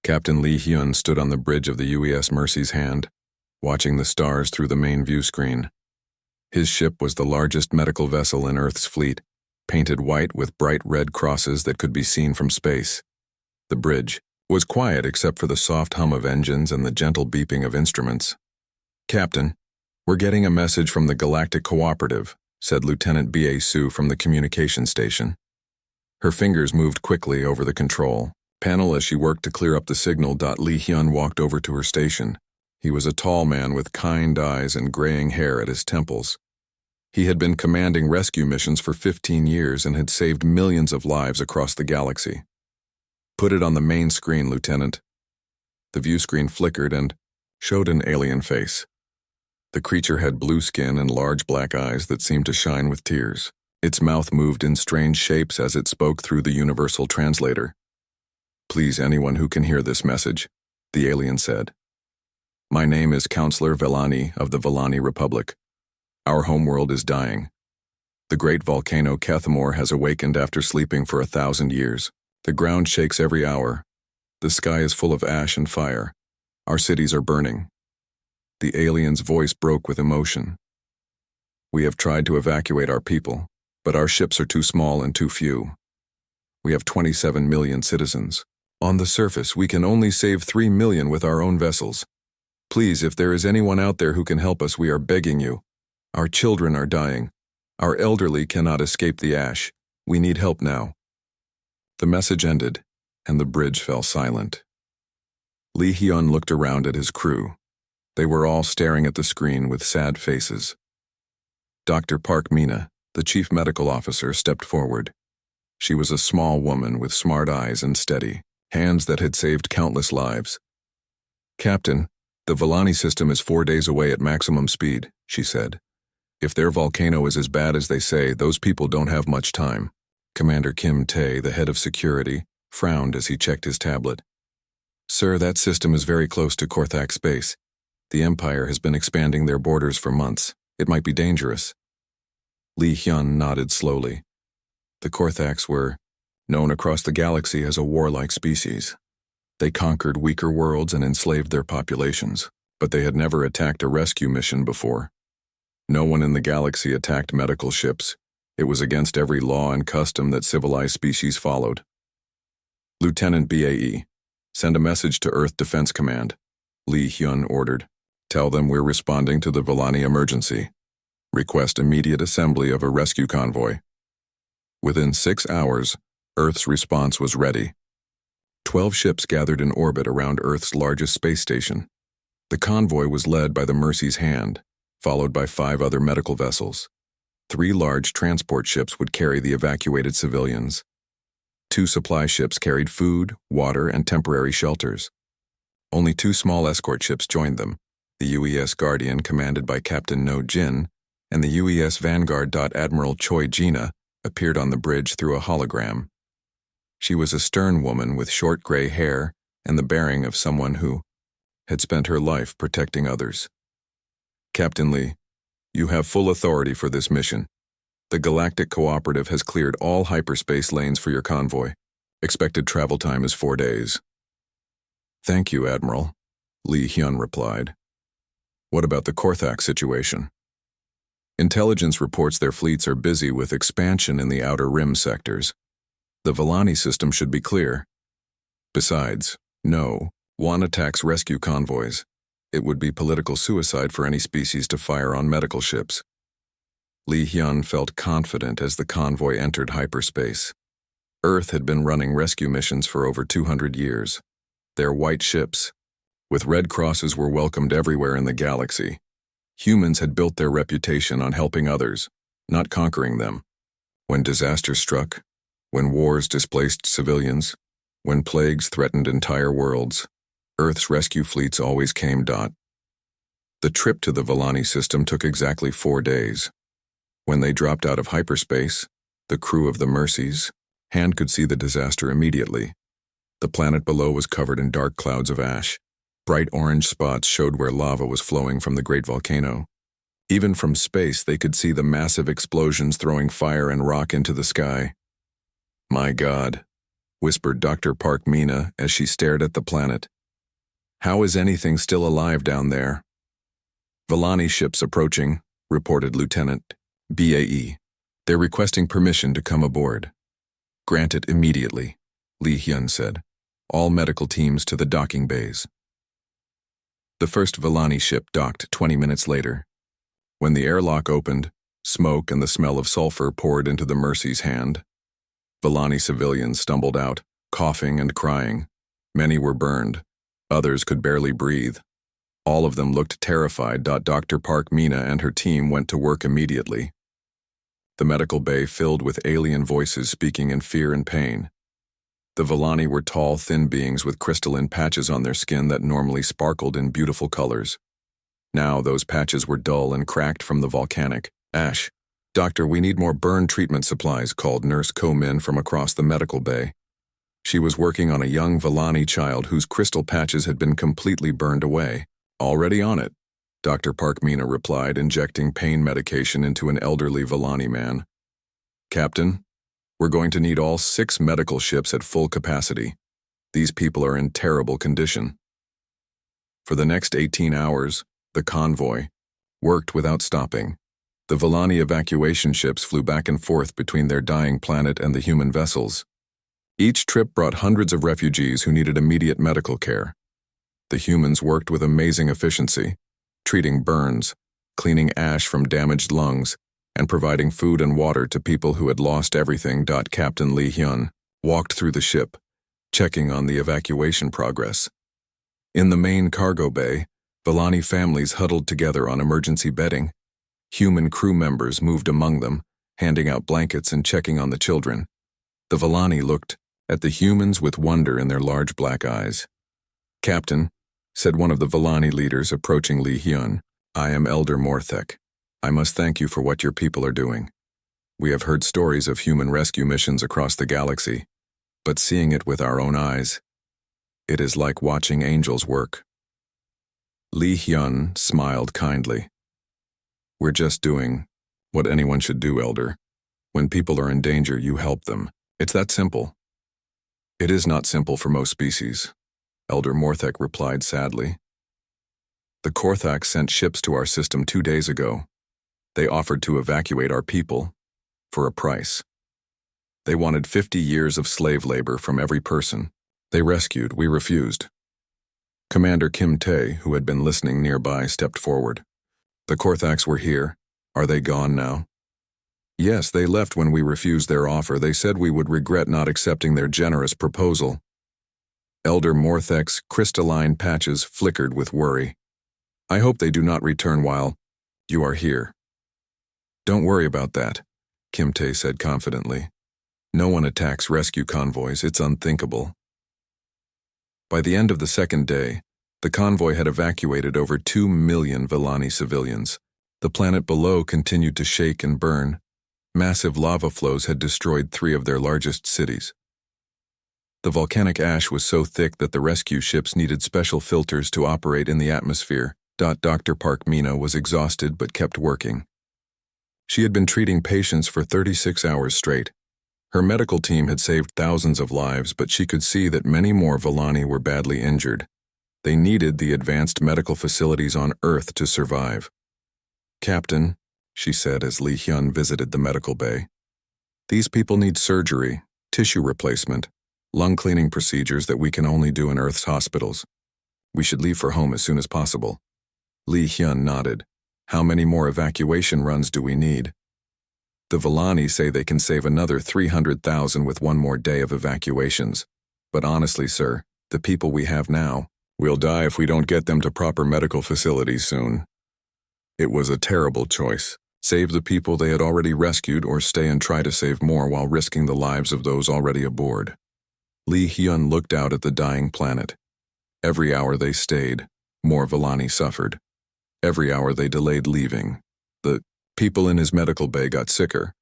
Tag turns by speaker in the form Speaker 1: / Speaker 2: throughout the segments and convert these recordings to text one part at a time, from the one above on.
Speaker 1: Captain Lee Hyun stood on the bridge of the UES Mercy's Hand, watching the stars through the main view screen. His ship was the largest medical vessel in Earth's fleet, painted white with bright red crosses that could be seen from space. The bridge was quiet except for the soft hum of engines and the gentle beeping of instruments. "Captain, we're getting a message from the Galactic Cooperative," said Lieutenant B.A. Sue from the communication station. Her fingers moved quickly over the control panel as she worked to clear up the signal. Lee Hyun walked over to her station. He was a tall man with kind eyes and graying hair at his temples. He had been commanding rescue missions for 15 years and had saved millions of lives across the galaxy. "Put it on the main screen, Lieutenant." The view screen flickered and showed an alien face. The creature had blue skin and large black eyes that seemed to shine with tears. Its mouth moved in strange shapes as it spoke through the universal translator. "Please, anyone who can hear this message," the alien said. "My name is Counselor Velani of the Velani Republic. Our homeworld is dying. The great volcano Kethamor has awakened after sleeping for 1,000 years. The ground shakes every hour. The sky is full of ash and fire. Our cities are burning." The alien's voice broke with emotion. "We have tried to evacuate our people, but our ships are too small and too few. We have 27 million citizens. On the surface, we can only save 3 million with our own vessels. Please, if there is anyone out there who can help us, we are begging you. Our children are dying. Our elderly cannot escape the ash. We need help now." The message ended, and the bridge fell silent. Lee Hyun looked around at his crew. They were all staring at the screen with sad faces. Dr. Park Mina, the chief medical officer, stepped forward. She was a small woman with smart eyes and steady hands that had saved countless lives. "Captain, the Velani system is 4 days away at maximum speed," she said. "If their volcano is as bad as they say, those people don't have much time." Commander Kim Tae, the head of security, frowned as he checked his tablet. "Sir, that system is very close to Korthak space. The Empire has been expanding their borders for months. It might be dangerous." Lee Hyun nodded slowly. The Korthaks were known across the galaxy as a warlike species. They conquered weaker worlds and enslaved their populations, but they had never attacked a rescue mission before. No one in the galaxy attacked medical ships. It was against every law and custom that civilized species followed. "Lieutenant BAE, send a message to Earth Defense Command," Lee Hyun ordered. "Tell them we're responding to the Velani emergency. Request immediate assembly of a rescue convoy." Within 6 hours, Earth's response was ready. 12 ships gathered in orbit around Earth's largest space station. The convoy was led by the Mercy's Hand, followed by 5 other medical vessels. 3 large transport ships would carry the evacuated civilians. 2 supply ships carried food, water, and temporary shelters. Only 2 small escort ships joined them, the UES Guardian commanded by Captain No Jin, and the UES Vanguard. Admiral Choi Jina appeared on the bridge through a hologram. She was a stern woman with short gray hair and the bearing of someone who had spent her life protecting others. "Captain Lee, you have full authority for this mission. The Galactic Cooperative has cleared all hyperspace lanes for your convoy. Expected travel time is 4 days." "Thank you, Admiral," Lee Hyun replied. "What about the Korthak situation?" "Intelligence reports their fleets are busy with expansion in the Outer Rim sectors. The Velani system should be clear. Besides, no one attacks rescue convoys. It would be political suicide for any species to fire on medical ships." Lee Hyun felt confident as the convoy entered hyperspace. Earth had been running rescue missions for over 200 years. Their white ships, with red crosses, were welcomed everywhere in the galaxy. Humans had built their reputation on helping others, not conquering them. When disaster struck, when wars displaced civilians, when plagues threatened entire worlds, Earth's rescue fleets always came. The trip to the Velani system took exactly 4 days. When they dropped out of hyperspace, the crew of the Mercy's Hand could see the disaster immediately. The planet below was covered in dark clouds of ash. Bright orange spots showed where lava was flowing from the great volcano. Even from space, they could see the massive explosions throwing fire and rock into the sky. "My God," whispered Dr. Park Mina as she stared at the planet. How is anything still alive down there? Villani ships approaching, reported Lieutenant BAE. They're requesting permission to come aboard. Grant it immediately, Lee Hyun said. All medical teams to the docking bays. The first Villani ship docked 20 minutes later. When the airlock opened, smoke and the smell of sulfur poured into the Mercy's hand. Villani civilians stumbled out, coughing and crying. Many were burned. Others could barely breathe. All of them looked terrified. Dr. Park Mina and her team went to work immediately. The medical bay filled with alien voices speaking in fear and pain. The Villani were tall, thin beings with crystalline patches on their skin that normally sparkled in beautiful colors. Now those patches were dull and cracked from the volcanic ash. Doctor, we need more burn treatment supplies, called Nurse Ko-min from across the medical bay. She was working on a young Villani child whose crystal patches had been completely burned away. Already on it, Dr. Park Mina replied, injecting pain medication into an elderly Villani man. Captain, we're going to need all 6 medical ships at full capacity. These people are in terrible condition. For the next 18 hours, the convoy worked without stopping. The Villani evacuation ships flew back and forth between their dying planet and the human vessels. Each trip brought hundreds of refugees who needed immediate medical care. The humans worked with amazing efficiency, treating burns, cleaning ash from damaged lungs, and providing food and water to people who had lost everything. Captain Lee Hyun walked through the ship, checking on the evacuation progress. In the main cargo bay, Villani families huddled together on emergency bedding. Human crew members moved among them, handing out blankets and checking on the children. The Villani looked at the humans with wonder in their large black eyes. Captain, said one of the Villani leaders approaching Lee Hyun, I am Elder Morthek. I must thank you for what your people are doing. We have heard stories of human rescue missions across the galaxy, but seeing it with our own eyes, it is like watching angels work. Lee Hyun smiled kindly. We're just doing what anyone should do, Elder. When people are in danger, you help them. It's that simple. It is not simple for most species, Elder Morthek replied sadly. The Korthak sent ships to our system 2 days ago. They offered to evacuate our people for a price. They wanted 50 years of slave labor from every person they rescued. We refused. Commander Kim Tae, who had been listening nearby, stepped forward. The Korthaks were here. Are they gone now? Yes, they left when we refused their offer. They said we would regret not accepting their generous proposal. Elder Morthek's crystalline patches flickered with worry. I hope they do not return while you are here. Don't worry about that, Kim Tae said confidently. No one attacks rescue convoys. It's unthinkable. By the end of the second day, the convoy had evacuated over 2 million Villani civilians. The planet below continued to shake and burn. Massive lava flows had destroyed 3 of their largest cities. The volcanic ash was so thick that the rescue ships needed special filters to operate in the atmosphere. Dr. Park Mina was exhausted but kept working. She had been treating patients for 36 hours straight. Her medical team had saved thousands of lives, but she could see that many more Villani were badly injured. They needed the advanced medical facilities on Earth to survive. Captain, she said as Lee Hyun visited the medical bay, these people need surgery, tissue replacement, lung cleaning procedures that we can only do in Earth's hospitals. We should leave for home as soon as possible. Lee Hyun nodded. How many more evacuation runs do we need? The Villani say they can save another 300,000 with 1 more day of evacuations. But honestly, sir, the people we have now will die if we don't get them to proper medical facilities soon. It was a terrible choice. Save the people they had already rescued or stay and try to save more while risking the lives of those already aboard. Lee Hyun looked out at the dying planet. Every hour they stayed, more Villani suffered. Every hour they delayed leaving, the people in his medical bay got sicker.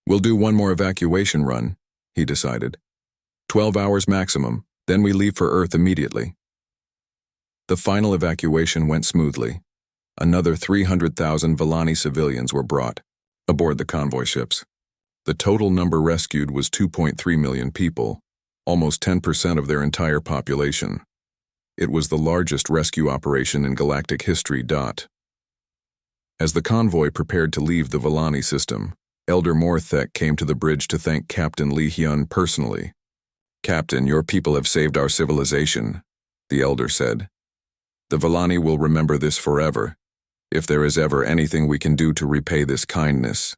Speaker 1: We'll do 1 more evacuation run, he decided. 12 hours maximum, then we leave for Earth immediately. The final evacuation went smoothly. Another 300,000 Villani civilians were brought aboard the convoy ships. The total number rescued was 2.3 million people, almost 10% of their entire population. It was the largest rescue operation in galactic history. As the convoy prepared to leave the Volani system, Elder Morthek came to the bridge to thank Captain Lee Hyun personally. "Captain, your people have saved our civilization," the elder said. "The Volani will remember this forever, if there is ever anything we can do to repay this kindness."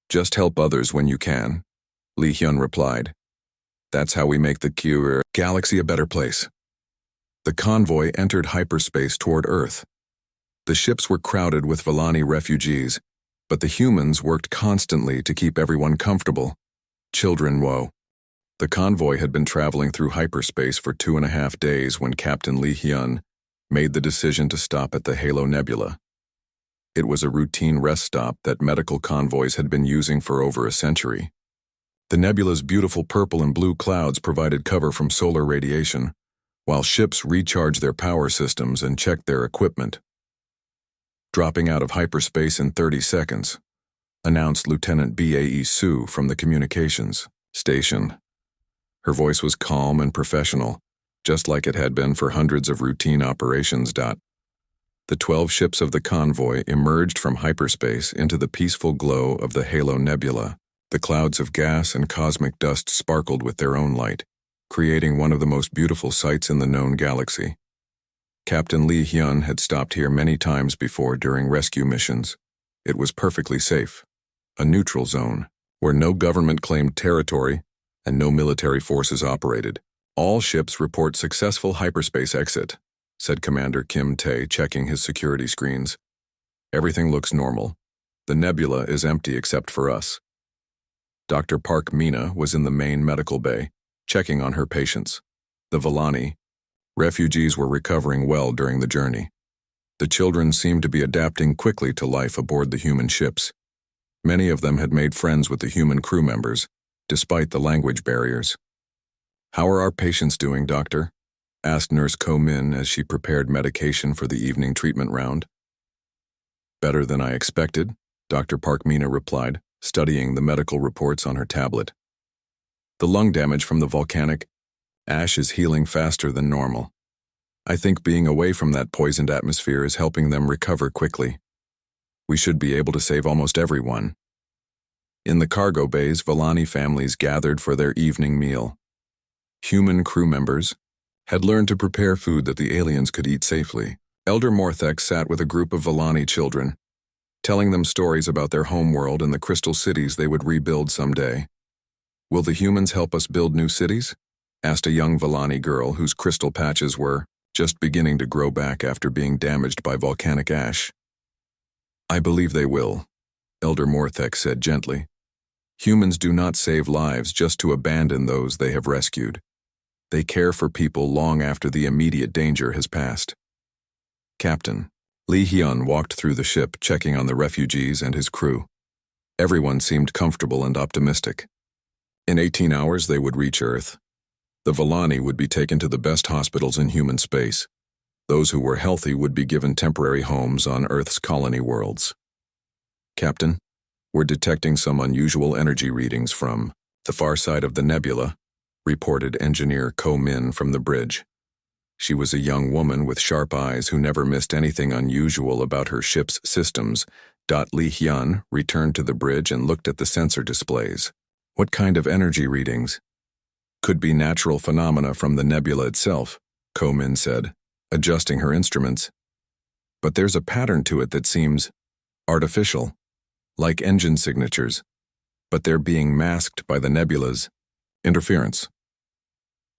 Speaker 1: "Just help others when you can," Lee Hyun replied. "That's how we make the galaxy a better place." The convoy entered hyperspace toward Earth. The ships were crowded with Volani refugees, but the humans worked constantly to keep everyone comfortable. Children, whoa. The convoy had been traveling through hyperspace for 2.5 days when Captain Lee Hyun made the decision to stop at the Halo Nebula. It was a routine rest stop that medical convoys had been using for over a century. The nebula's beautiful purple and blue clouds provided cover from solar radiation, while ships recharged their power systems and checked their equipment. "Dropping out of hyperspace in 30 seconds, announced Lieutenant BAE Sue from the communications station. Her voice was calm and professional, just like it had been for hundreds of routine operations. The 12 ships of the convoy emerged from hyperspace into the peaceful glow of the Halo Nebula. The clouds of gas and cosmic dust sparkled with their own light, creating one of the most beautiful sights in the known galaxy. Captain Lee Hyun had stopped here many times before during rescue missions. It was perfectly safe, a neutral zone, where no government-claimed territory and no military forces operated. "All ships report successful hyperspace exit," said Commander Kim Tae, checking his security screens. "Everything looks normal. The nebula is empty except for us." Dr. Park Mina was in the main medical bay, checking on her patients. The Volani refugees were recovering well during the journey. The children seemed to be adapting quickly to life aboard the human ships. Many of them had made friends with the human crew members, despite the language barriers. "How are our patients doing, Doctor?" asked Nurse Ko Min as she prepared medication for the evening treatment round. "Better than I expected," Dr. Park Mina replied, studying the medical reports on her tablet. "The lung damage from the volcanic ash is healing faster than normal. I think being away from that poisoned atmosphere is helping them recover quickly. We should be able to save almost everyone." In the cargo bays, Volani families gathered for their evening meal. Human crew members had learned to prepare food that the aliens could eat safely. Elder Morthek sat with a group of Volani children, telling them stories about their homeworld and the crystal cities they would rebuild someday. "Will the humans help us build new cities?" asked a young Volani girl whose crystal patches were just beginning to grow back after being damaged by volcanic ash. "I believe they will," Elder Morthek said gently. "Humans do not save lives just to abandon those they have rescued. They care for people long after the immediate danger has passed." Captain Lee Hyun walked through the ship, checking on the refugees and his crew. Everyone seemed comfortable and optimistic. In 18 hours they would reach Earth. The Volani would be taken to the best hospitals in human space. Those who were healthy would be given temporary homes on Earth's colony worlds. "Captain, we're detecting some unusual energy readings from the far side of the nebula," reported Engineer Ko Min from the bridge. She was a young woman with sharp eyes who never missed anything unusual about her ship's systems. Lee Hyun returned to the bridge and looked at the sensor displays. "What kind of energy readings?" "Could be natural phenomena from the nebula itself," Ko Min said, adjusting her instruments. "But there's a pattern to it that seems artificial, like engine signatures, but they're being masked by the nebula's interference."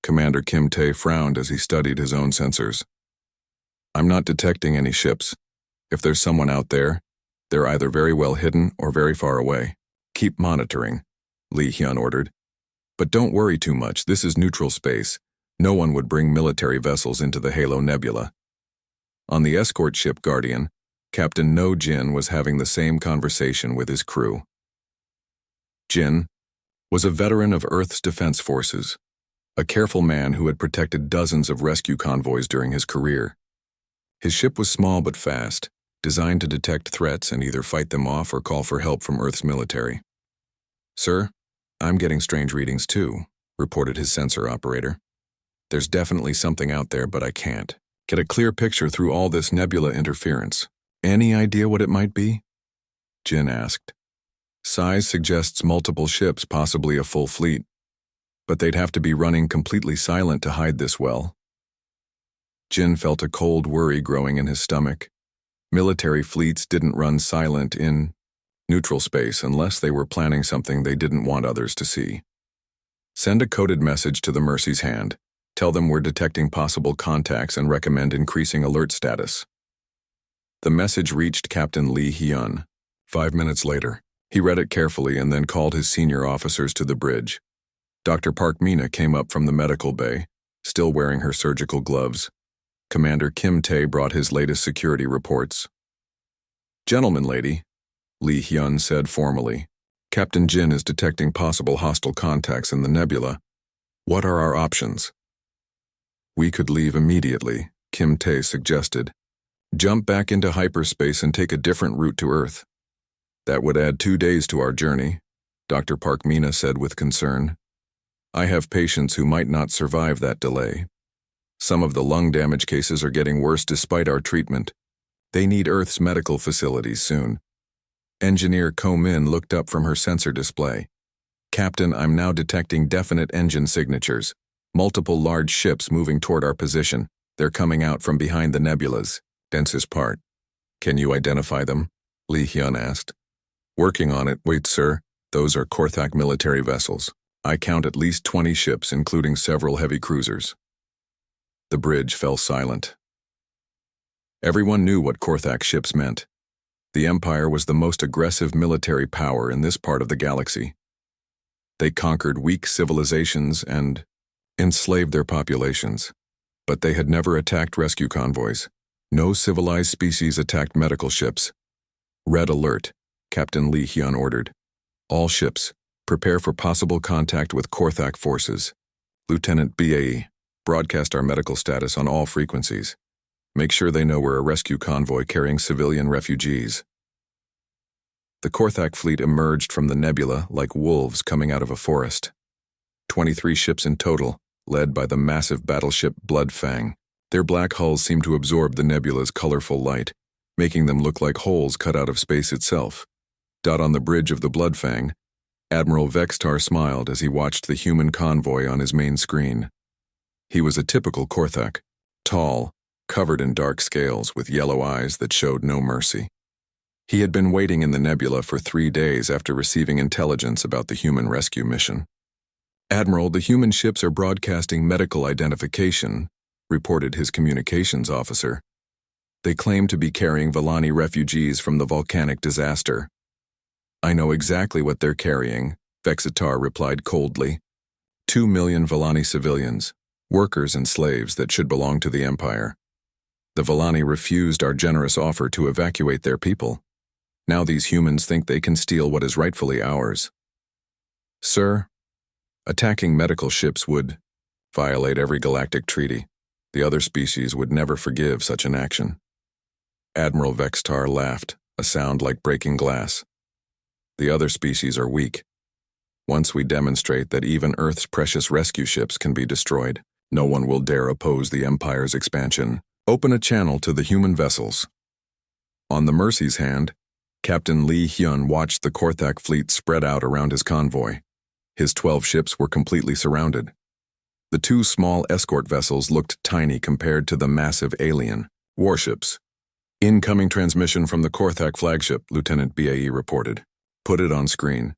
Speaker 1: Commander Kim Tae frowned as he studied his own sensors. "I'm not detecting any ships. If there's someone out there, they're either very well hidden or very far away. Keep monitoring," Lee Hyun ordered. "But don't worry too much, this is neutral space. No one would bring military vessels into the Halo Nebula." On the escort ship Guardian, Captain No Jin was having the same conversation with his crew. Jin was a veteran of Earth's defense forces, a careful man who had protected dozens of rescue convoys during his career. His ship was small but fast, designed to detect threats and either fight them off or call for help from Earth's military. "Sir, I'm getting strange readings too," reported his sensor operator. There's definitely something out there, but I can't get a clear picture through all this nebula interference. Any idea what it might be? Jin asked. Size suggests multiple ships, possibly a full fleet. But they'd have to be running completely silent to hide this well. Jin felt a cold worry growing in his stomach. Military fleets didn't run silent in neutral space unless they were planning something they didn't want others to see. Send a coded message to the Mercy's Hand. Tell them we're detecting possible contacts and recommend increasing alert status. The message reached Captain Lee Hyun. 5 minutes later, he read it carefully and then called his senior officers to the bridge. Dr. Park Mina came up from the medical bay, still wearing her surgical gloves. Commander Kim Tae brought his latest security reports. "Gentlemen, lady," Lee Hyun said formally, "Captain Jin is detecting possible hostile contacts in the nebula. What are our options?" "We could leave immediately," Kim Tae suggested. "Jump back into hyperspace and take a different route to Earth." "That would add 2 days to our journey," Dr. Park Mina said with concern. "I have patients who might not survive that delay. Some of the lung damage cases are getting worse despite our treatment. They need Earth's medical facilities soon." Engineer Ko Min looked up from her sensor display. "Captain, I'm now detecting definite engine signatures. Multiple large ships moving toward our position. They're coming out from behind the nebula's densest part." "Can you identify them?" Lee Hyun asked. "Working on it. Wait, sir. Those are Korthak military vessels. I count at least 20 ships, including several heavy cruisers." The bridge fell silent. Everyone knew what Korthak ships meant. The Empire was the most aggressive military power in this part of the galaxy. They conquered weak civilizations and enslaved their populations. But they had never attacked rescue convoys. No civilized species attacked medical ships. "Red alert," Captain Lee Hyun ordered. "All ships, prepare for possible contact with Korthak forces. Lieutenant BAE, broadcast our medical status on all frequencies. Make sure they know we're a rescue convoy carrying civilian refugees." The Korthak fleet emerged from the nebula like wolves coming out of a forest. 23 ships in total, led by the massive battleship Bloodfang. Their black hulls seemed to absorb the nebula's colorful light, making them look like holes cut out of space itself. On the bridge of the Bloodfang, Admiral Vextar smiled as he watched the human convoy on his main screen. He was a typical Korthak, tall, covered in dark scales with yellow eyes that showed no mercy. He had been waiting in the nebula for 3 days after receiving intelligence about the human rescue mission. "Admiral, the human ships are broadcasting medical identification," reported his communications officer. "They claim to be carrying Volani refugees from the volcanic disaster." "I know exactly what they're carrying," Vexitar replied coldly. 2 million Volani civilians, workers and slaves that should belong to the Empire. The Volani refused our generous offer to evacuate their people. Now these humans think they can steal what is rightfully ours. "Sir, attacking medical ships would violate every galactic treaty. The other species would never forgive such an action." Admiral Vextar laughed, a sound like breaking glass. "The other species are weak. Once we demonstrate that even Earth's precious rescue ships can be destroyed, no one will dare oppose the Empire's expansion. Open a channel to the human vessels." On the Mercy's Hand, Captain Lee Hyun watched the Korthak fleet spread out around his convoy. His 12 ships were completely surrounded. The 2 small escort vessels looked tiny compared to the massive alien warships. "Incoming transmission from the Korthak flagship," Lieutenant BAE reported. "Put it on screen."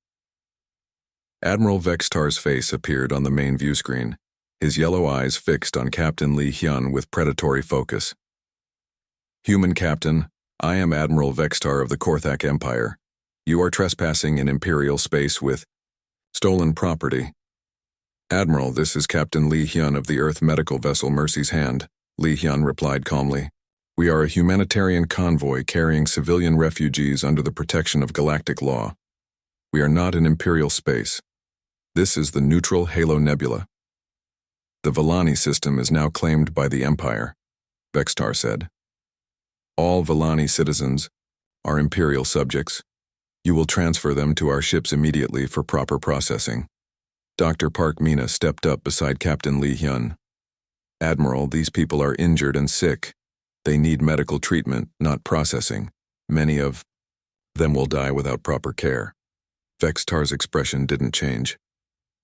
Speaker 1: Admiral Vextar's face appeared on the main view screen, his yellow eyes fixed on Captain Lee Hyun with predatory focus. "Human Captain, I am Admiral Vextar of the Korthak Empire. You are trespassing in Imperial space with stolen property." "Admiral, this is Captain Lee Hyun of the Earth medical vessel Mercy's Hand," Lee Hyun replied calmly. "We are a humanitarian convoy carrying civilian refugees under the protection of galactic law. We are not in Imperial space. This is the neutral Halo Nebula. The Volani system is now claimed by the Empire," Vextar said. "All Volani citizens are Imperial subjects. You will transfer them to our ships immediately for proper processing." Dr. Park Mina stepped up beside Captain Lee Hyun. Admiral, these people are injured and sick. They need medical treatment, not processing. Many of them will die without proper care. Vextar's expression didn't change.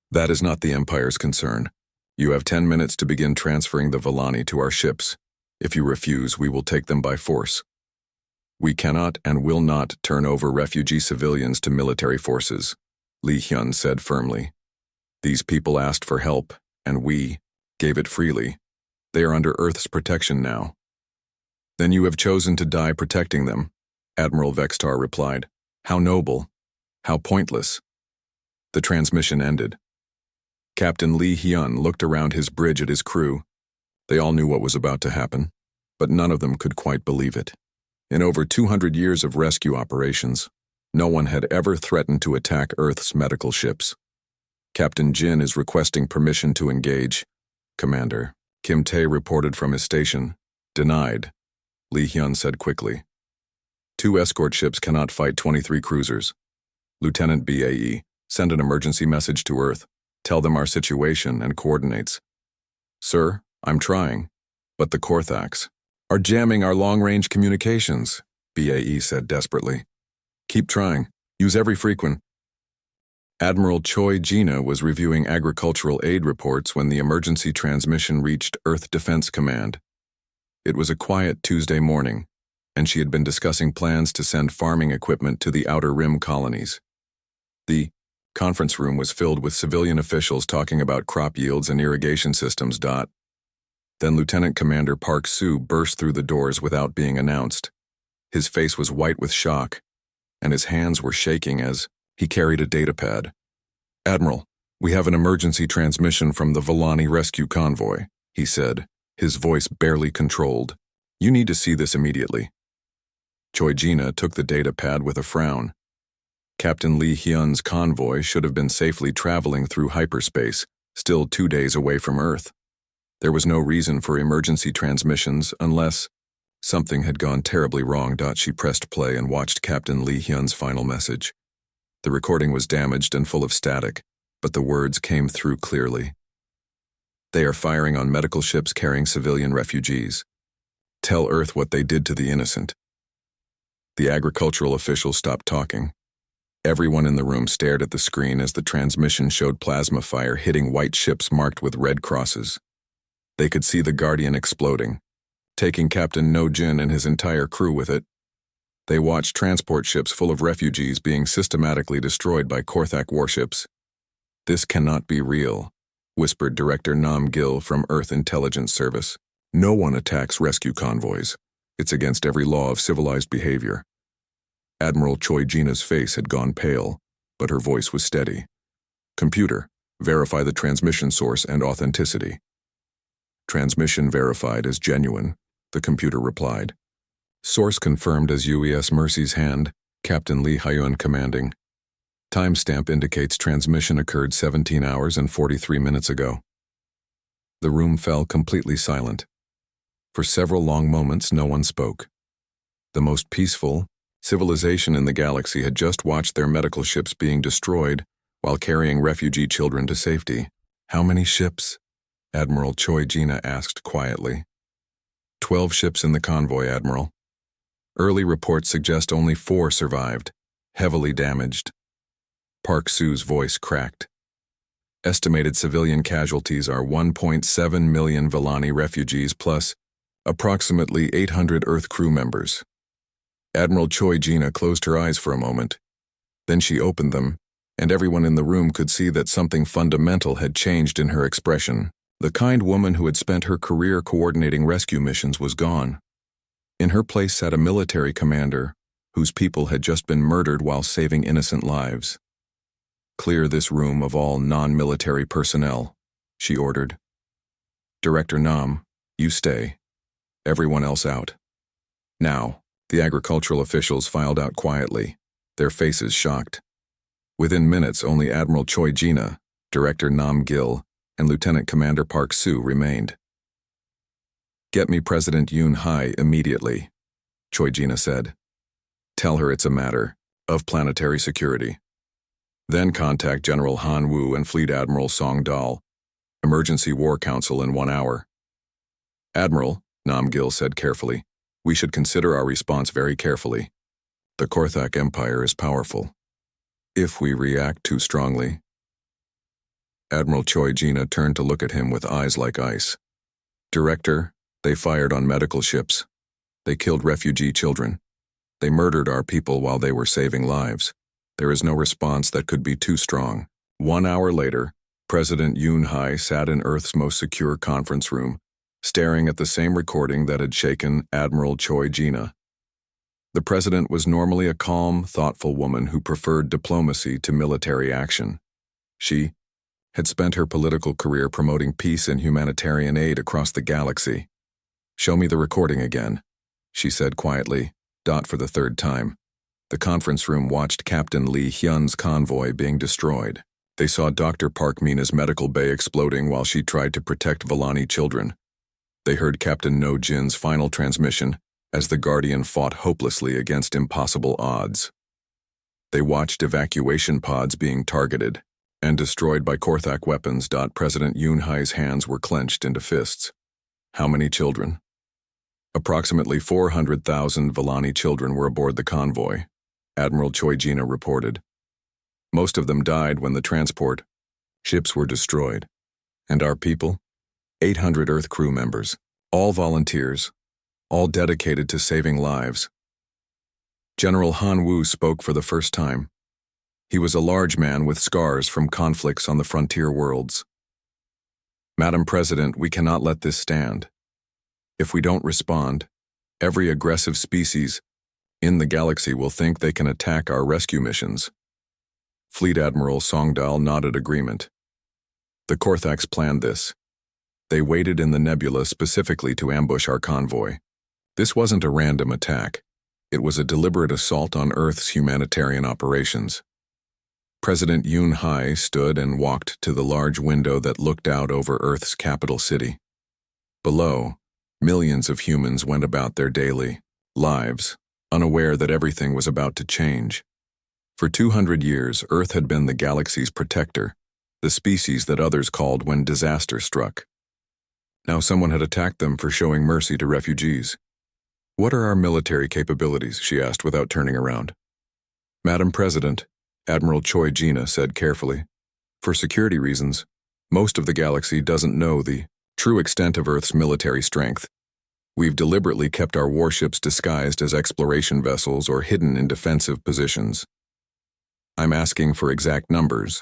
Speaker 1: That is not the Empire's concern. You have 10 minutes to begin transferring the Vellani to our ships. If you refuse, we will take them by force. We cannot and will not turn over refugee civilians to military forces, Lee Hyun said firmly. These people asked for help, and we gave it freely. They are under Earth's protection now. Then you have chosen to die protecting them, Admiral Vextar replied. How noble. How pointless. The transmission ended. Captain Lee Hyun looked around his bridge at his crew. They all knew what was about to happen, but none of them could quite believe it. In over 200 years of rescue operations, no one had ever threatened to attack Earth's medical ships. Captain Jin is requesting permission to engage. Commander, Kim Tae reported from his station. Denied, Lee Hyun said quickly. 2 escort ships cannot fight 23 cruisers. Lieutenant BAE, send an emergency message to Earth. Tell them our situation and coordinates. Sir, I'm trying, but the Korthaks are jamming our long-range communications, BAE said desperately. Keep trying. Use every frequent. Admiral Choi Jina was reviewing agricultural aid reports when the emergency transmission reached Earth Defense Command. It was a quiet Tuesday morning, and she had been discussing plans to send farming equipment to the Outer Rim colonies. The conference room was filled with civilian officials talking about crop yields and irrigation systems. Then Lieutenant Commander Park Soo burst through the doors without being announced. His face was white with shock, and his hands were shaking as he carried a datapad. Admiral, we have an emergency transmission from the Vellani rescue convoy, he said, his voice barely controlled. You need to see this immediately. Choi Jina took the datapad with a frown. Captain Lee Hyun's convoy should have been safely traveling through hyperspace, still 2 days away from Earth. There was no reason for emergency transmissions unless something had gone terribly wrong. She pressed play and watched Captain Lee Hyun's final message. The recording was damaged and full of static, but the words came through clearly. They are firing on medical ships carrying civilian refugees. Tell Earth what they did to the innocent. The agricultural official stopped talking. Everyone in the room stared at the screen as the transmission showed plasma fire hitting white ships marked with red crosses. They could see the Guardian exploding, taking Captain No Jin and his entire crew with it. They watched transport ships full of refugees being systematically destroyed by Korthak warships. This cannot be real, whispered Director Nam Gil from Earth Intelligence Service. No one attacks rescue convoys. It's against every law of civilized behavior. Admiral Choi Jina's face had gone pale, but her voice was steady. Computer, verify the transmission source and authenticity. Transmission verified as genuine, the computer replied. Source confirmed as UES Mercy's Hand, Captain Lee Hyun commanding. Timestamp indicates transmission occurred 17 hours and 43 minutes ago. The room fell completely silent. For several long moments, no one spoke. The most peaceful civilization in the galaxy had just watched their medical ships being destroyed while carrying refugee children to safety. How many ships? Admiral Choi Jina asked quietly. 12 ships in the convoy, Admiral. Early reports suggest only 4 survived, heavily damaged. Park Soo's voice cracked. Estimated civilian casualties are 1.7 million Vellani refugees plus approximately 800 Earth crew members. Admiral Choi Jina closed her eyes for a moment. Then she opened them, and everyone in the room could see that something fundamental had changed in her expression. The kind woman who had spent her career coordinating rescue missions was gone. In her place sat a military commander whose people had just been murdered while saving innocent lives. Clear this room of all non-military personnel, she ordered. Director Nam, you stay. Everyone else out. Now, the agricultural officials filed out quietly, their faces shocked. Within minutes, only Admiral Choi Jina, Director Nam Gil, and Lieutenant Commander Park Soo remained. Get me President Yoon Hai immediately, Choi Jina said. Tell her it's a matter of planetary security. Then contact General Han Wu and Fleet Admiral Song Dal. Emergency War Council in 1 hour. Admiral, Nam Gil said carefully, we should consider our response very carefully. The Korthak Empire is powerful. If we react too strongly. Admiral Choi Jina turned to look at him with eyes like ice. Director, they fired on medical ships. They killed refugee children. They murdered our people while they were saving lives. There is no response that could be too strong. 1 hour later, President Yoon Hai sat in Earth's most secure conference room, staring at the same recording that had shaken Admiral Choi Jina. The president was normally a calm, thoughtful woman who preferred diplomacy to military action. She had spent her political career promoting peace and humanitarian aid across the galaxy. Show me the recording again, she said quietly, for the 3rd time. The conference room watched Captain Lee Hyun's convoy being destroyed. They saw Dr. Park Mina's medical bay exploding while she tried to protect Volani children. They heard Captain No Jin's final transmission as the Guardian fought hopelessly against impossible odds. They watched evacuation pods being targeted and destroyed by Korthak weapons. President Yoon Hai's hands were clenched into fists. How many children? Approximately 400,000 Volani children were aboard the convoy, Admiral Choi Jina reported. Most of them died when the transport ships were destroyed. And our people? 800 Earth crew members, all volunteers, all dedicated to saving lives. General Han Wu spoke for the first time. He was a large man with scars from conflicts on the frontier worlds. Madam President, we cannot let this stand. If we don't respond, every aggressive species in the galaxy will think they can attack our rescue missions. Fleet Admiral Songdal nodded agreement. The Korthaks planned this. They waited in the nebula specifically to ambush our convoy. This wasn't a random attack. It was a deliberate assault on Earth's humanitarian operations. President Yoon Hai stood and walked to the large window that looked out over Earth's capital city. Below, millions of humans went about their daily lives, unaware that everything was about to change. For 200 years, Earth had been the galaxy's protector, the species that others called when disaster struck. Now someone had attacked them for showing mercy to refugees. What are our military capabilities? She asked without turning around. Madam President, Admiral Choi Jina said carefully. For security reasons, most of the galaxy doesn't know the true extent of Earth's military strength. We've deliberately kept our warships disguised as exploration vessels or hidden in defensive positions. I'm asking for exact numbers.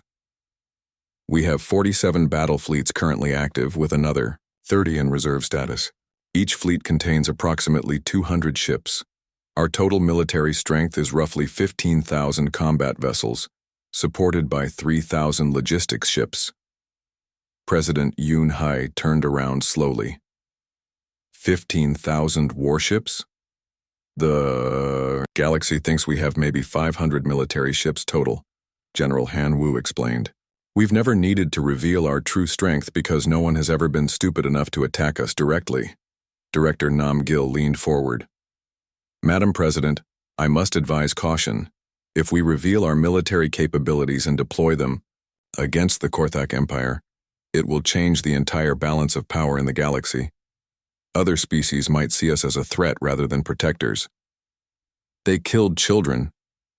Speaker 1: We have 47 battle fleets currently active with another 30 in reserve status. Each fleet contains approximately 200 ships. Our total military strength is roughly 15,000 combat vessels, supported by 3,000 logistics ships. President Yoon Hai turned around slowly. 15,000 warships? The galaxy thinks we have maybe 500 military ships total, General Han Wu explained. We've never needed to reveal our true strength because no one has ever been stupid enough to attack us directly. Director Nam Gil leaned forward. Madam President, I must advise caution. If we reveal our military capabilities and deploy them against the Korthak Empire, it will change the entire balance of power in the galaxy. Other species might see us as a threat rather than protectors. They killed children,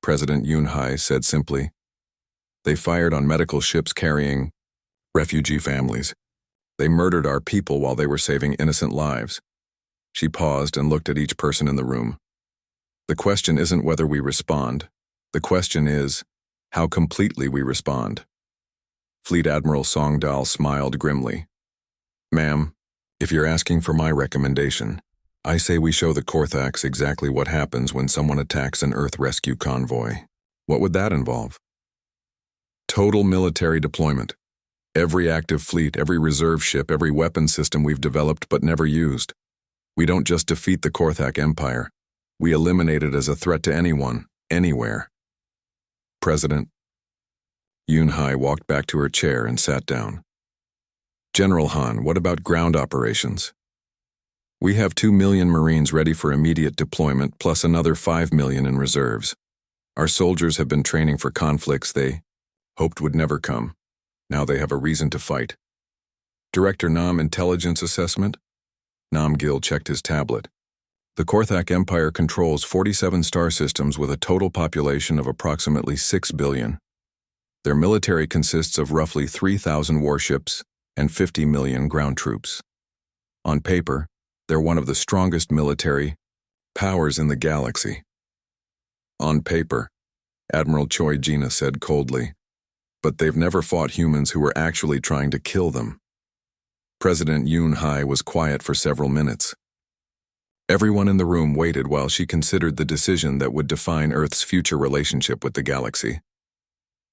Speaker 1: President Yoon Hai said simply. They fired on medical ships carrying refugee families. They murdered our people while they were saving innocent lives. She paused and looked at each person in the room. The question isn't whether we respond. The question is how completely we respond. Fleet Admiral Songdal smiled grimly. Ma'am, if you're asking for my recommendation, I say we show the Korthaks exactly what happens when someone attacks an Earth rescue convoy. What would that involve? Total military deployment. Every active fleet, every reserve ship, every weapon system we've developed but never used. We don't just defeat the Korthak Empire. We eliminate it as a threat to anyone, anywhere. President. Yoon Hai walked back to her chair and sat down. General Han, what about ground operations? We have 2 million Marines ready for immediate deployment, plus another 5 million in reserves. Our soldiers have been training for conflicts they hoped would never come. Now they have a reason to fight. Director Nam Intelligence Assessment? Nam Gil checked his tablet. The Korthak Empire controls 47 star systems with a total population of approximately 6 billion. Their military consists of roughly 3,000 warships and 50 million ground troops. On paper, they're one of the strongest military powers in the galaxy. On paper, Admiral Choi Jina said coldly, but they've never fought humans who were actually trying to kill them. President Yoon Hai was quiet for several minutes. Everyone in the room waited while she considered the decision that would define Earth's future relationship with the galaxy.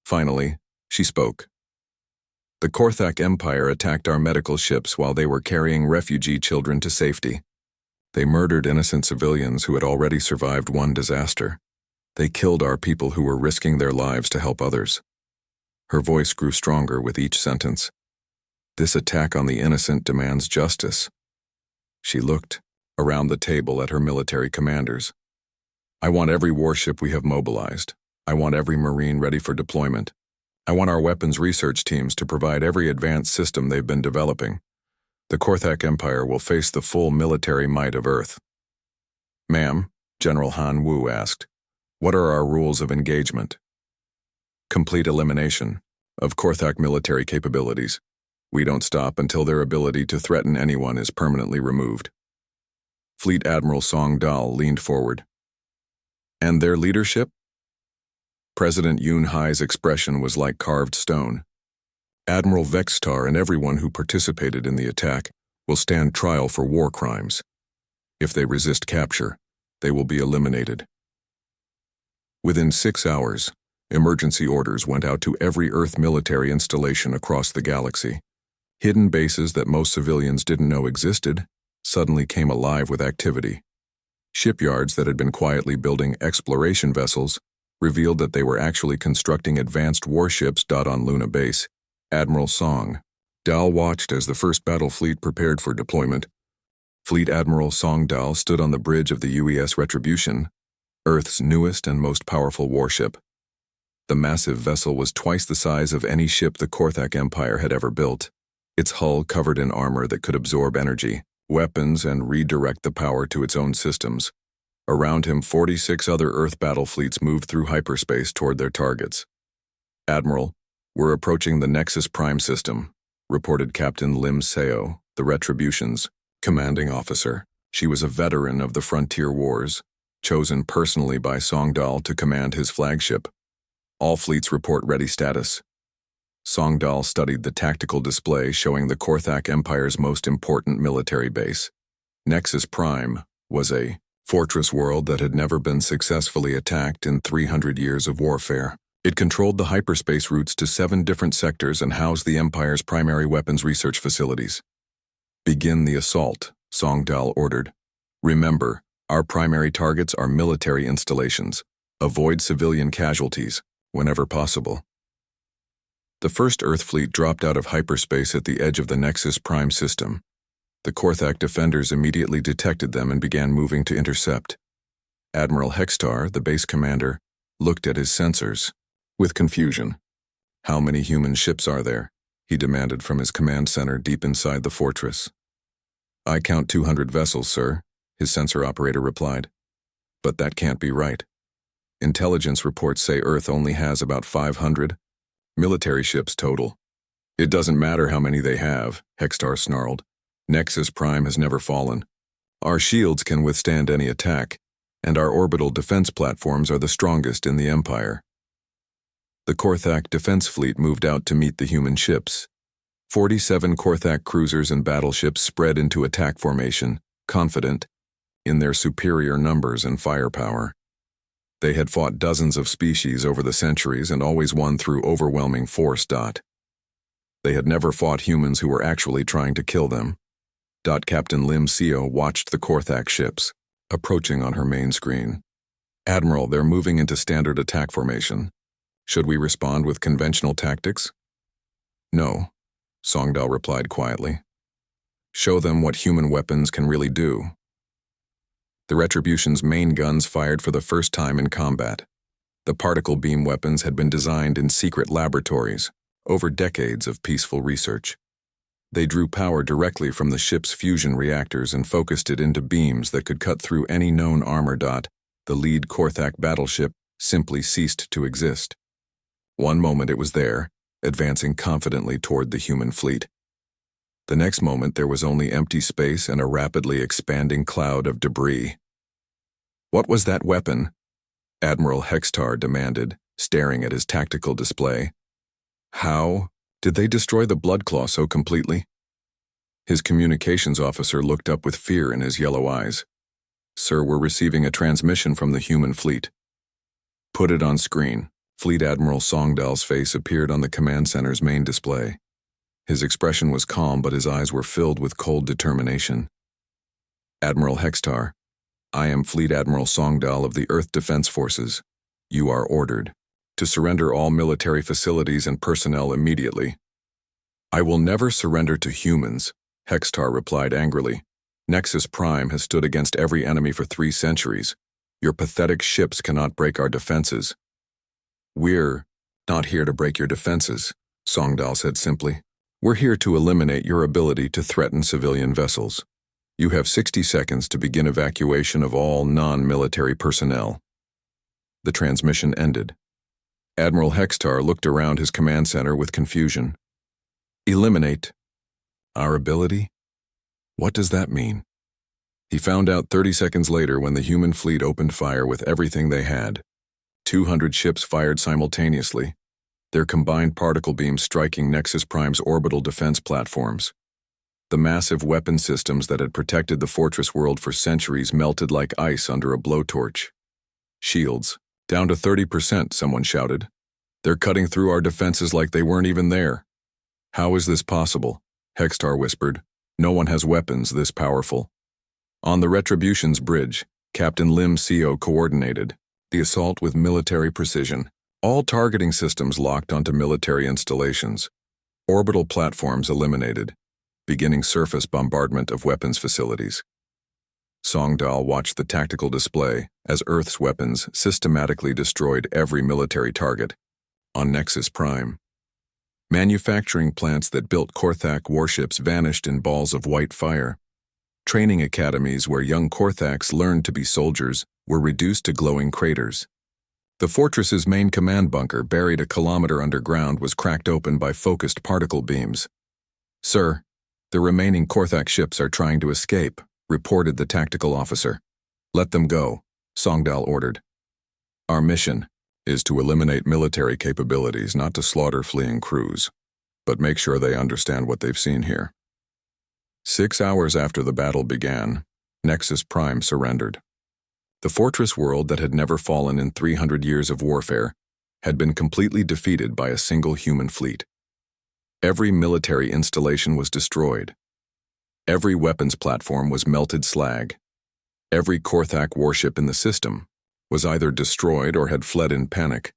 Speaker 1: Finally, she spoke. The Korthak Empire attacked our medical ships while they were carrying refugee children to safety. They murdered innocent civilians who had already survived one disaster. They killed our people who were risking their lives to help others. Her voice grew stronger with each sentence. This attack on the innocent demands justice. She looked around the table at her military commanders. I want every warship we have mobilized. I want every Marine ready for deployment. I want our weapons research teams to provide every advanced system they've been developing. The Korthak Empire will face the full military might of Earth. Ma'am, General Han Wu asked, what are our rules of engagement? Complete elimination of Korthak military capabilities. We don't stop until their ability to threaten anyone is permanently removed. Fleet Admiral Song Dal leaned forward. And their leadership? President Yoon Hai's expression was like carved stone. Admiral Vextar and everyone who participated in the attack will stand trial for war crimes. If they resist capture, they will be eliminated. Within 6 hours, emergency orders went out to every Earth military installation across the galaxy. Hidden bases that most civilians didn't know existed suddenly came alive with activity. Shipyards that had been quietly building exploration vessels revealed that they were actually constructing advanced warships. On Luna Base, Admiral Song Dal watched as the first battle fleet prepared for deployment. Fleet Admiral Song Dal stood on the bridge of the UES Retribution, Earth's newest and most powerful warship. The massive vessel was twice the size of any ship the Korthak Empire had ever built, its hull covered in armor that could absorb energy, weapons, and redirect the power to its own systems. Around him, 46 other Earth battle fleets moved through hyperspace toward their targets. Admiral, we're approaching the Nexus Prime system, reported Captain Lim Seo, the Retribution's commanding officer. She was a veteran of the frontier wars, chosen personally by Songdal to command his flagship. All fleets report ready status. Songdal studied the tactical display showing the Korthak Empire's most important military base. Nexus Prime was a fortress world that had never been successfully attacked in 300 years of warfare. It controlled the hyperspace routes to 7 different sectors and housed the Empire's primary weapons research facilities. Begin the assault, Songdal ordered. Remember, our primary targets are military installations. Avoid civilian casualties, whenever possible. The first Earth fleet dropped out of hyperspace at the edge of the Nexus Prime system. The Korthak defenders immediately detected them and began moving to intercept. Admiral Hextar, the base commander, looked at his sensors with confusion. How many human ships are there? He demanded from his command center deep inside the fortress. I count 200 vessels, sir, his sensor operator replied. But that can't be right. Intelligence reports say Earth only has about 500 military ships total. It doesn't matter how many they have, Hextar snarled. Nexus Prime has never fallen. Our shields can withstand any attack, and our orbital defense platforms are the strongest in the Empire. The Korthak defense fleet moved out to meet the human ships. 47 Korthak cruisers and battleships spread into attack formation, confident in their superior numbers and firepower. They had fought dozens of species over the centuries and always won through overwhelming force. They had never fought humans who were actually trying to kill them. Captain Lim Seo watched the Korthak ships, approaching on her main screen. Admiral, they're moving into standard attack formation. Should we respond with conventional tactics? No, Songdal replied quietly. Show them what human weapons can really do. The Retribution's main guns fired for the first time in combat. The particle beam weapons had been designed in secret laboratories, over decades of peaceful research. They drew power directly from the ship's fusion reactors and focused it into beams that could cut through any known armor. The lead Korthak battleship simply ceased to exist. One moment it was there, advancing confidently toward the human fleet. The next moment there was only empty space and a rapidly expanding cloud of debris. What was that weapon? Admiral Hextar demanded, staring at his tactical display. How did they destroy the Bloodclaw so completely? His communications officer looked up with fear in his yellow eyes. Sir, we're receiving a transmission from the human fleet. Put it on screen. Fleet Admiral Songdal's face appeared on the command center's main display. His expression was calm, but his eyes were filled with cold determination. Admiral Hextar, I am Fleet Admiral Songdal of the Earth Defense Forces. You are ordered to surrender all military facilities and personnel immediately. I will never surrender to humans, Hextar replied angrily. Nexus Prime has stood against every enemy for 3 centuries. Your pathetic ships cannot break our defenses. We're not here to break your defenses, Songdal said simply. We're here to eliminate your ability to threaten civilian vessels. You have 60 seconds to begin evacuation of all non-military personnel. The transmission ended. Admiral Hextar looked around his command center with confusion. Eliminate our ability? What does that mean? He found out 30 seconds later when the human fleet opened fire with everything they had. 200 ships fired simultaneously, their combined particle beams striking Nexus Prime's orbital defense platforms. The massive weapon systems that had protected the fortress world for centuries melted like ice under a blowtorch. Shields, down to 30%, someone shouted. They're cutting through our defenses like they weren't even there. How is this possible? Hextar whispered. No one has weapons this powerful. On the Retribution's bridge, Captain Lim Seo coordinated the assault with military precision. All targeting systems locked onto military installations. Orbital platforms eliminated, beginning surface bombardment of weapons facilities. Songdal watched the tactical display as Earth's weapons systematically destroyed every military target on Nexus Prime. Manufacturing plants that built Korthak warships vanished in balls of white fire. Training academies where young Korthaks learned to be soldiers were reduced to glowing craters. The fortress's main command bunker, buried a kilometer underground, was cracked open by focused particle beams. Sir, the remaining Korthak ships are trying to escape, reported the tactical officer. Let them go, Songdal ordered. Our mission is to eliminate military capabilities, not to slaughter fleeing crews, but make sure they understand what they've seen here. 6 hours after the battle began, Nexus Prime surrendered. The fortress world that had never fallen in 300 years of warfare had been completely defeated by a single human fleet. Every military installation was destroyed. Every weapons platform was melted slag. Every Korthak warship in the system was either destroyed or had fled in panic.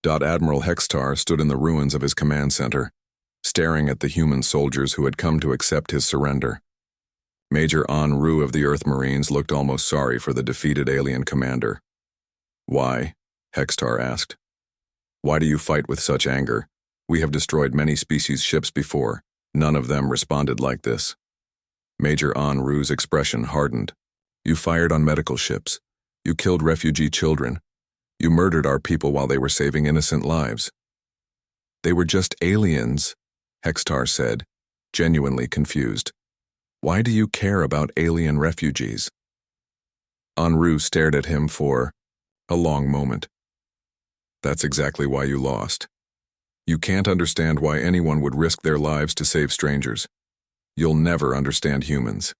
Speaker 1: Admiral Hextar stood in the ruins of his command center, staring at the human soldiers who had come to accept his surrender. Major Anru of the Earth Marines looked almost sorry for the defeated alien commander. Why? Hextar asked. Why do you fight with such anger? We have destroyed many species' ships before. None of them responded like this. Major Anru's expression hardened. You fired on medical ships. You killed refugee children. You murdered our people while they were saving innocent lives. They were just aliens, Hextar said, genuinely confused. Why do you care about alien refugees? Anru stared at him for a long moment. That's exactly why you lost. You can't understand why anyone would risk their lives to save strangers. You'll never understand humans.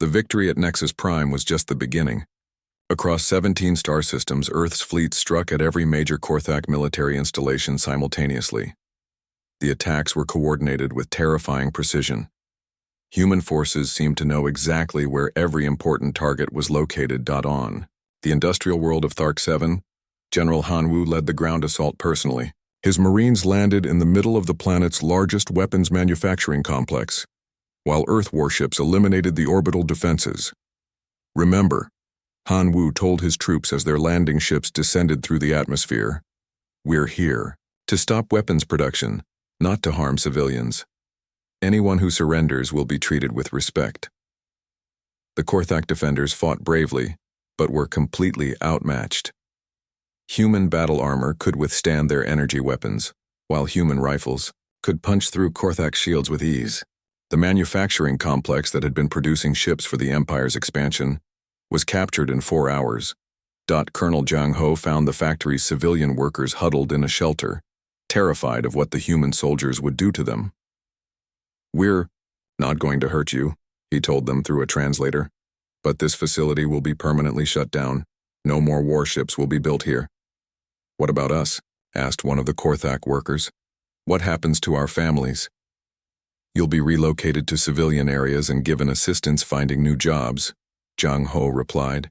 Speaker 1: The victory at Nexus Prime was just the beginning. Across 17 star systems, Earth's fleet struck at every major Korthak military installation simultaneously. The attacks were coordinated with terrifying precision. Human forces seemed to know exactly where every important target was located. On the industrial world of Thark 7, General Hanwu led the ground assault personally. His Marines landed in the middle of the planet's largest weapons manufacturing complex, while Earth warships eliminated the orbital defenses. Remember, Han Wu told his troops as their landing ships descended through the atmosphere. "We're here to stop weapons production, not to harm civilians. Anyone who surrenders will be treated with respect." The Korthak defenders fought bravely, but were completely outmatched. Human battle armor could withstand their energy weapons, while human rifles could punch through Korthak shields with ease. The manufacturing complex that had been producing ships for the Empire's expansion was captured in 4 hours. Colonel Jiang Ho found the factory's civilian workers huddled in a shelter, terrified of what the human soldiers would do to them. "We're not going to hurt you," he told them through a translator, "but this facility will be permanently shut down. No more warships will be built here." "What about us?" asked one of the Korthak workers. "What happens to our families?" "You'll be relocated to civilian areas and given assistance finding new jobs," Jiang Ho replied.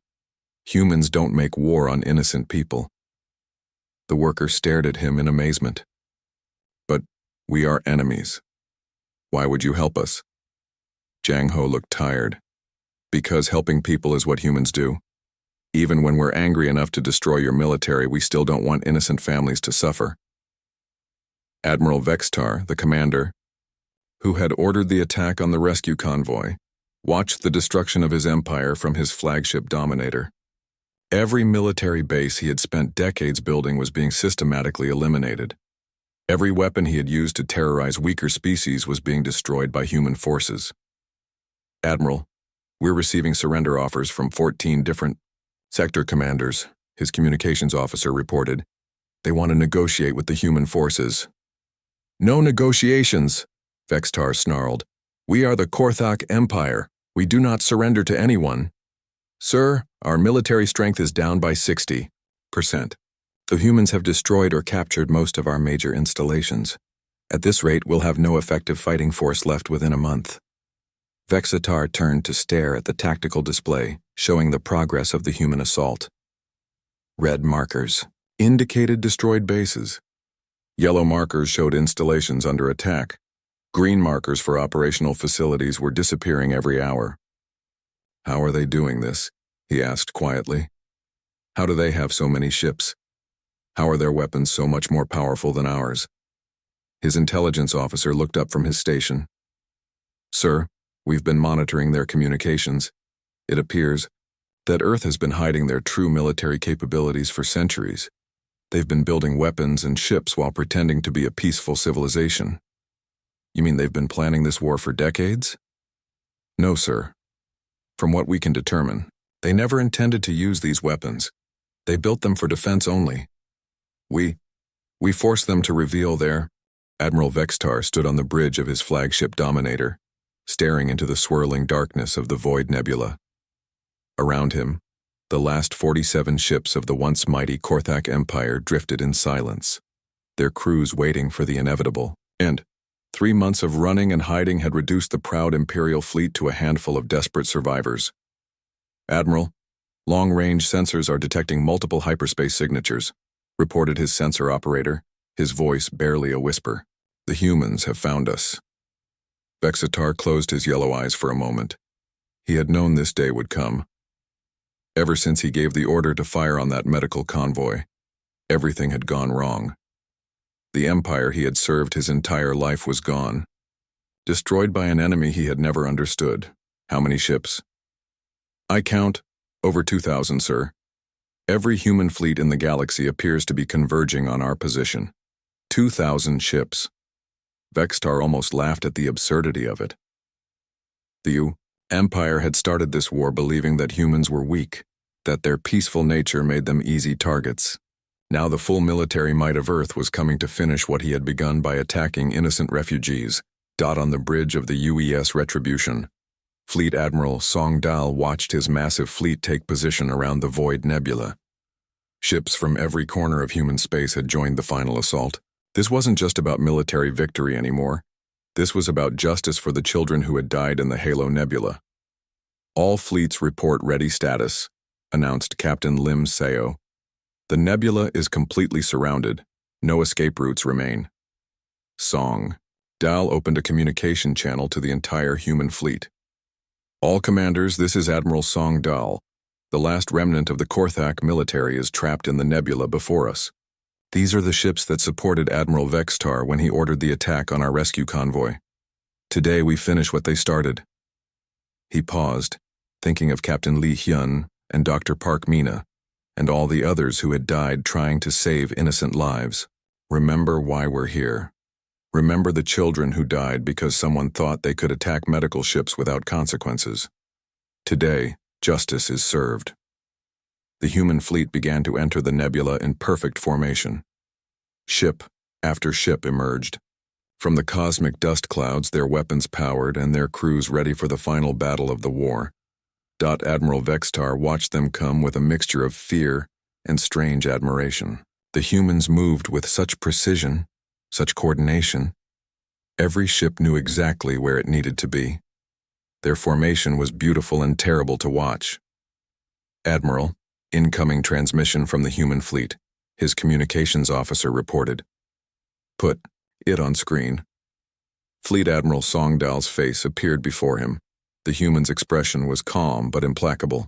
Speaker 1: "Humans don't make war on innocent people." The worker stared at him in amazement. "But we are enemies. Why would you help us?" Jiang Ho looked tired. "Because helping people is what humans do. Even when we're angry enough to destroy your military, we still don't want innocent families to suffer." Admiral Vextar, the commander, who had ordered the attack on the rescue convoy, watched the destruction of his empire from his flagship Dominator. Every military base he had spent decades building was being systematically eliminated. Every weapon he had used to terrorize weaker species was being destroyed by human forces. "Admiral, we're receiving surrender offers from 14 different sector commanders," his communications officer reported. "They want to negotiate with the human forces." "No negotiations," Vextar snarled. "We are the Korthak Empire. We do not surrender to anyone." "Sir, our military strength is down by 60%. The humans have destroyed or captured most of our major installations. At this rate, we'll have no effective fighting force left within a month." Vexatar turned to stare at the tactical display, showing the progress of the human assault. Red markers indicated destroyed bases. Yellow markers showed installations under attack. Green markers for operational facilities were disappearing every hour. "How are they doing this?" he asked quietly. "How do they have so many ships? How are their weapons so much more powerful than ours?" His intelligence officer looked up from his station. "Sir, we've been monitoring their communications. It appears that Earth has been hiding their true military capabilities for centuries. They've been building weapons and ships while pretending to be a peaceful civilization." "You mean they've been planning this war for decades?" "No, sir. From what we can determine, they never intended to use these weapons. They built them for defense only. We forced them to reveal their—" Admiral Vextar stood on the bridge of his flagship Dominator, staring into the swirling darkness of the Void Nebula. Around him, the last 47 ships of the once mighty Korthak Empire drifted in silence, their crews waiting for the inevitable. And 3 months of running and hiding had reduced the proud Imperial fleet to a handful of desperate survivors. "Admiral, long-range sensors are detecting multiple hyperspace signatures," reported his sensor operator, his voice barely a whisper. "The humans have found us." Vexatar closed his yellow eyes for a moment. He had known this day would come. Ever since he gave the order to fire on that medical convoy, everything had gone wrong. The empire he had served his entire life was gone, destroyed by an enemy he had never understood. "How many ships?" "I count over 2,000, sir. Every human fleet in the galaxy appears to be converging on our position. 2,000 ships." Vextar almost laughed at the absurdity of it. The Empire had started this war believing that humans were weak, that their peaceful nature made them easy targets. Now the full military might of Earth was coming to finish what he had begun by attacking innocent refugees. On the bridge of the UES Retribution, Fleet Admiral Song Dal watched his massive fleet take position around the Void Nebula. Ships from every corner of human space had joined the final assault. This wasn't just about military victory anymore. This was about justice for the children who had died in the Halo Nebula. "All fleets report ready status," announced Captain Lim Seo. "The nebula is completely surrounded. No escape routes remain." Song Dal opened a communication channel to the entire human fleet. "All commanders, this is Admiral Song Dal. The last remnant of the Korthak military is trapped in the nebula before us. These are the ships that supported Admiral Vextar when he ordered the attack on our rescue convoy. Today we finish what they started." He paused, thinking of Captain Lee Hyun and Dr. Park Mina, and all the others who had died trying to save innocent lives. "Remember why we're here. Remember the children who died because someone thought they could attack medical ships without consequences. Today, justice is served." The human fleet began to enter the nebula in perfect formation. Ship after ship emerged. From the cosmic dust clouds, their weapons powered and their crews ready for the final battle of the war. Admiral Vextar watched them come with a mixture of fear and strange admiration. The humans moved with such precision, such coordination. Every ship knew exactly where it needed to be. Their formation was beautiful and terrible to watch. "Admiral, incoming transmission from the human fleet," his communications officer reported. "Put it on screen." Fleet Admiral Songdal's face appeared before him. The human's expression was calm but implacable.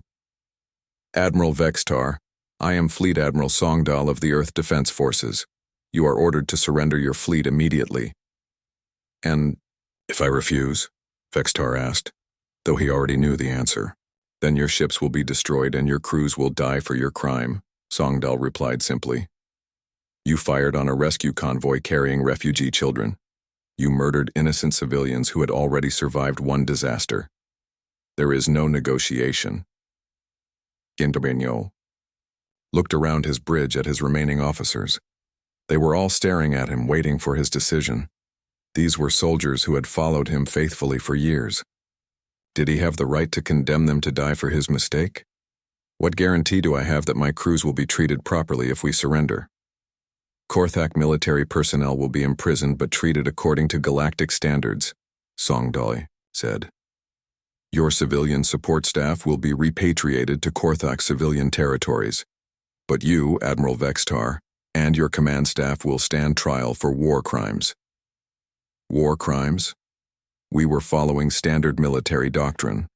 Speaker 1: "Admiral Vextar, I am Fleet Admiral Songdal of the Earth Defense Forces. You are ordered to surrender your fleet immediately." "And if I refuse?" Vextar asked, though he already knew the answer. "Then your ships will be destroyed and your crews will die for your crime," Songdal replied simply. "You fired on a rescue convoy carrying refugee children. You murdered innocent civilians who had already survived one disaster. There is no negotiation." Ginterbeño looked around his bridge at his remaining officers. They were all staring at him, waiting for his decision. These were soldiers who had followed him faithfully for years. Did he have the right to condemn them to die for his mistake? "What guarantee do I have that my crews will be treated properly if we surrender?" "Korthak military personnel will be imprisoned but treated according to galactic standards," Songdal said. "Your civilian support staff will be repatriated to Korthak civilian territories. But you, Admiral Vextar, and your command staff will stand trial for war crimes." "War crimes? We were following standard military doctrine."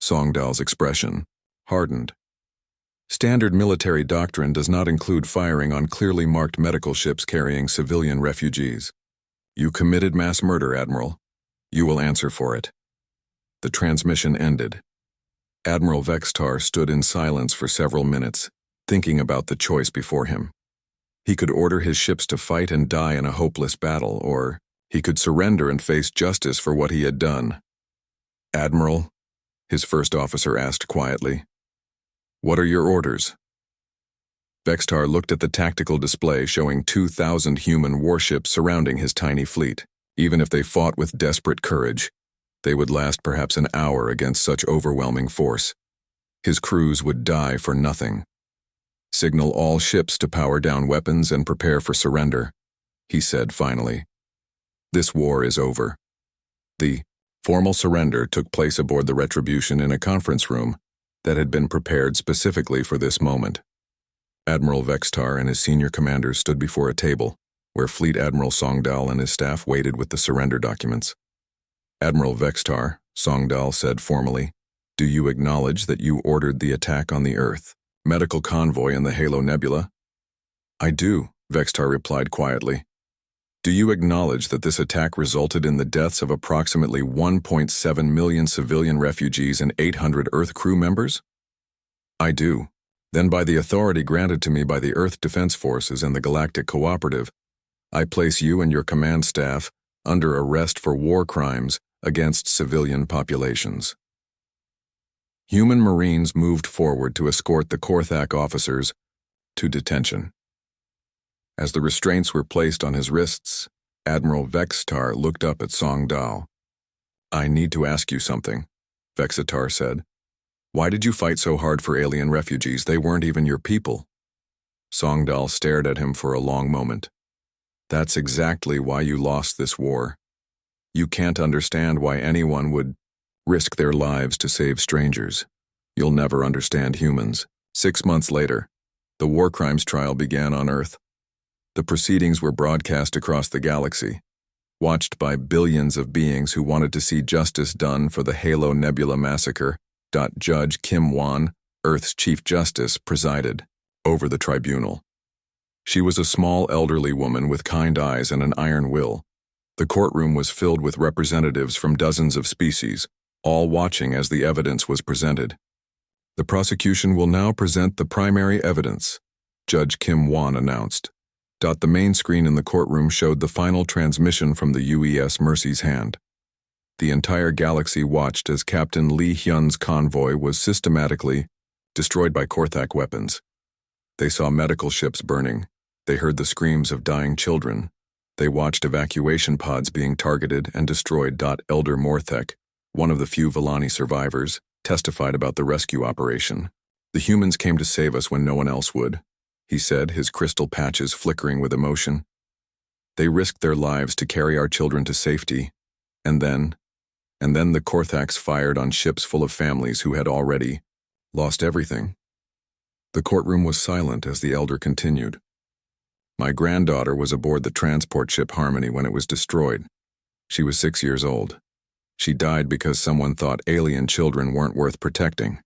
Speaker 1: Songdal's expression hardened. "Standard military doctrine does not include firing on clearly marked medical ships carrying civilian refugees. You committed mass murder, Admiral. You will answer for it." The transmission ended. Admiral Vextar stood in silence for several minutes, thinking about the choice before him. He could order his ships to fight and die in a hopeless battle, or he could surrender and face justice for what he had done. "Admiral," his first officer asked quietly, "what are your orders?" Vextar looked at the tactical display showing 2,000 human warships surrounding his tiny fleet. Even if they fought with desperate courage, they would last perhaps an hour against such overwhelming force. His crews would die for nothing. "Signal all ships to power down weapons and prepare for surrender," he said finally. "This war is over." The formal surrender took place aboard the Retribution in a conference room that had been prepared specifically for this moment. Admiral Vextar and his senior commanders stood before a table, where Fleet Admiral Songdal and his staff waited with the surrender documents. "Admiral Vextar," Songdal said formally, "do you acknowledge that you ordered the attack on the Earth medical convoy in the Halo Nebula?" "I do," Vextar replied quietly. "Do you acknowledge that this attack resulted in the deaths of approximately 1.7 million civilian refugees and 800 Earth crew members?" "I do. Then by the authority granted to me by the Earth Defense Forces and the Galactic Cooperative, I place you and your command staff under arrest for war crimes against civilian populations." Human Marines moved forward to escort the Korthak officers to detention. As the restraints were placed on his wrists, Admiral Vextar looked up at Songdal. "I need to ask you something," Vextar said. "Why did you fight so hard for alien refugees? They weren't even your people." Songdal stared at him for a long moment. "That's exactly why you lost this war. You can't understand why anyone would risk their lives to save strangers. You'll never understand humans." 6 months later, the war crimes trial began on Earth. The proceedings were broadcast across the galaxy, watched by billions of beings who wanted to see justice done for the Halo Nebula massacre Judge Kim Won, Earth's Chief Justice, presided over the tribunal. She was a small elderly woman with kind eyes and an iron will. The courtroom was filled with representatives from dozens of species, all watching as the evidence was presented. The prosecution will now present the primary evidence, Judge Kim Won announced. The main screen in the courtroom showed the final transmission from the UES Mercy's hand. The entire galaxy watched as Captain Lee Hyun's convoy was systematically destroyed by Korthak weapons. They saw medical ships burning. They heard the screams of dying children. They watched evacuation pods being targeted and destroyed. Elder Morthek, one of the few Villani survivors, testified about the rescue operation. The humans came to save us when no one else would, he said, his crystal patches flickering with emotion. They risked their lives to carry our children to safety, and then the Korthaks fired on ships full of families who had already lost everything. The courtroom was silent as the elder continued. My granddaughter was aboard the transport ship Harmony when it was destroyed. She was 6 years old. She died because someone thought alien children weren't worth protecting.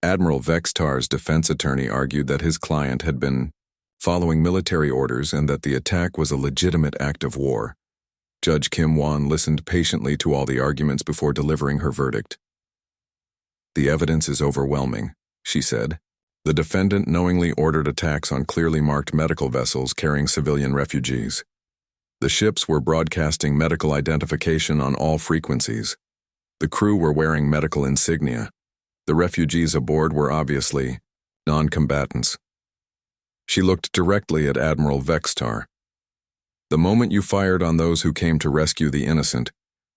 Speaker 1: Admiral Vextar's defense attorney argued that his client had been following military orders and that the attack was a legitimate act of war. Judge Kim Won listened patiently to all the arguments before delivering her verdict. The evidence is overwhelming, she said. The defendant knowingly ordered attacks on clearly marked medical vessels carrying civilian refugees. The ships were broadcasting medical identification on all frequencies. The crew were wearing medical insignia. The refugees aboard were obviously non-combatants. She looked directly at Admiral Vextar. The moment you fired on those who came to rescue the innocent,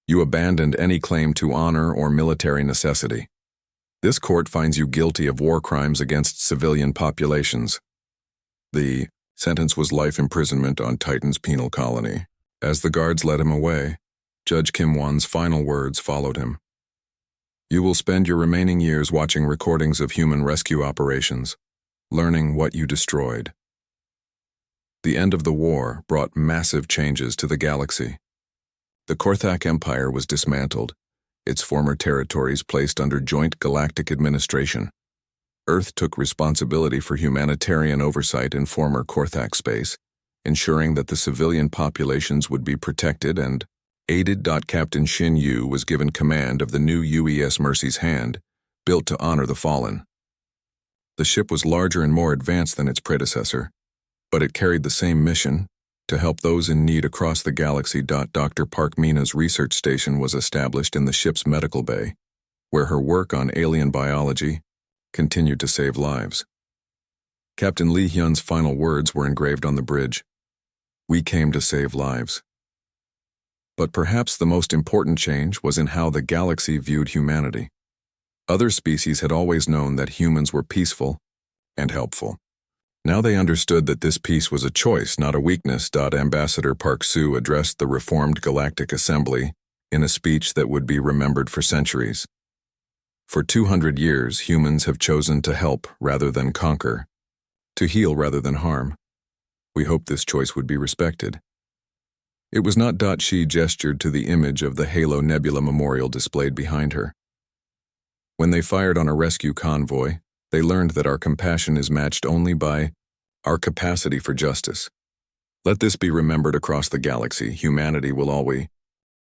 Speaker 1: you abandoned any claim to honor or military necessity. This court finds you guilty of war crimes against civilian populations. The sentence was life imprisonment on Titan's penal colony. As the guards led him away, Judge Kim Won's final words followed him. You will spend your remaining years watching recordings of human rescue operations, learning what you destroyed. The end of the war brought massive changes to the galaxy. The Korthak Empire was dismantled, its former territories placed under joint galactic administration. Earth took responsibility for humanitarian oversight in former Korthak space, ensuring that the civilian populations would be protected and aided. Captain Shin Yu was given command of the new UES Mercy's Hand, built to honor the fallen. The ship was larger and more advanced than its predecessor, but it carried the same mission, to help those in need across the galaxy. Dr. Park Mina's research station was established in the ship's medical bay, where her work on alien biology continued to save lives. Captain Lee Hyun's final words were engraved on the bridge. We came to save lives. But perhaps the most important change was in how the galaxy viewed humanity. Other species had always known that humans were peaceful and helpful. Now they understood that this peace was a choice, not a weakness. Ambassador Park Soo addressed the reformed Galactic Assembly in a speech that would be remembered for centuries. For 200 years, humans have chosen to help rather than conquer, to heal rather than harm. We hoped this choice would be respected. It was not. She gestured to the image of the Halo Nebula Memorial displayed behind her. When they fired on a rescue convoy, they learned that our compassion is matched only by our capacity for justice. Let this be remembered across the galaxy. Humanity will always